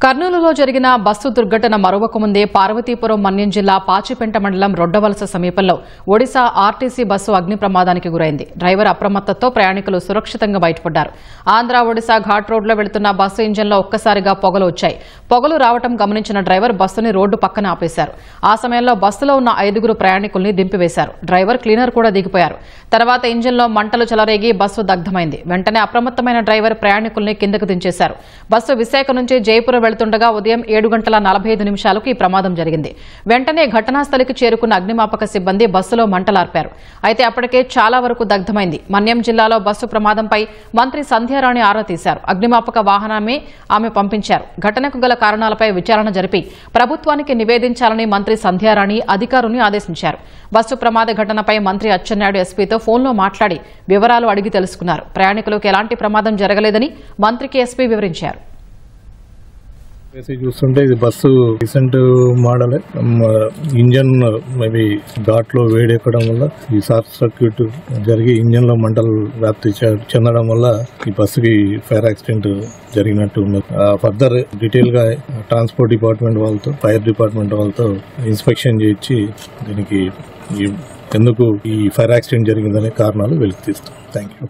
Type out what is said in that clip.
కర్నూలులో జరిగిన బస్సు దుర్ఘటన మరొక ముందే పార్వతీపురం మన్యం జిల్లా పాచిపెంట మండలం రొడ్డవలస సమీపంలో ఒడిశా ఆర్టీసీ బస్సు అగ్ని ప్రమాదానికి గురైంది. డ్రైవర్ అప్రమత్తతో ప్రయాణికులు సురక్షితంగా బయటపడ్డారు. ఆంధ్ర ఒడిశా ఘాట్ రోడ్లో వెళుతున్న బస్సు ఇంజన్లో ఒక్కసారిగా పొగలు వచ్చాయి. పొగలు రావడం గమనించిన డ్రైవర్ బస్సుని రోడ్డు పక్కన ఆపేశారు. ఆ సమయంలో బస్సులో ఉన్న 5 ప్రయాణికుల్ని దింపివేశారు. డ్రైవర్ క్లీనర్ కూడా దిగిపోయారు. తర్వాత ఇంజన్లో మంటలు చెలరేగి బస్సు దగ్ధమైంది. వెంటనే అప్రమత్తమైన డ్రైవర్ ప్రయాణికుల్ని కిందకు దించేశారు. బస్సు విశాఖ నుంచి జైపురం వెళ్తుండగా ఉదయం 7:45 ఈ ప్రమాదం జరిగింది. వెంటనే ఘటనాస్థలికి చేరుకున్న అగ్నిమాపక సిబ్బంది బస్సులో మంటలార్పారు. అయితే అప్పటికే చాలా వరకు దగ్ధమైంది. మన్యం జిల్లాలో బస్సు ప్రమాదంపై మంత్రి సంధ్యారాణి ఆరా తీశారు. అగ్నిమాపక వాహనాన్ని ఆమె పంపించారు. ఘటనకు గల కారణాలపై విచారణ జరిపి ప్రభుత్వానికి నివేదించాలని మంత్రి సంధ్యారాణి అధికారులను ఆదేశించారు. బస్సు ప్రమాద ఘటనపై మంత్రి అచ్చెన్నాయుడు ఎస్పీతో ఫోన్లో మాట్లాడి వివరాలు అడిగి తెలుసుకున్నారు. ప్రయాణికులకు ఎలాంటి ప్రమాదం జరగలేదని మంత్రికి ఎస్పీ వివరించారు. చూస్తుంటే ఇది bus recent model. Engine maybe ghat లో వేడెక్కడం వల్ల ఈ షార్ట్ సర్క్యూట్ జరిగి ఇంజన్ లో మంటలు వ్యాప్తి చెందడం వల్ల ఈ బస్సుకి ఫైర్ యాక్సిడెంట్ జరిగినట్టు ఉన్నది. ఫర్దర్ డీటెయిల్ గా ట్రాన్స్పోర్ట్ డిపార్ట్మెంట్ వాళ్ళతో ఫైర్ డిపార్ట్మెంట్ వాళ్ళతో ఇన్స్పెక్షన్ చేయించి దీనికి ఎందుకు ఈ ఫైర్ యాక్సిడెంట్ జరిగిందనే కారణాలు వెలికి తీస్తాం. Thank you.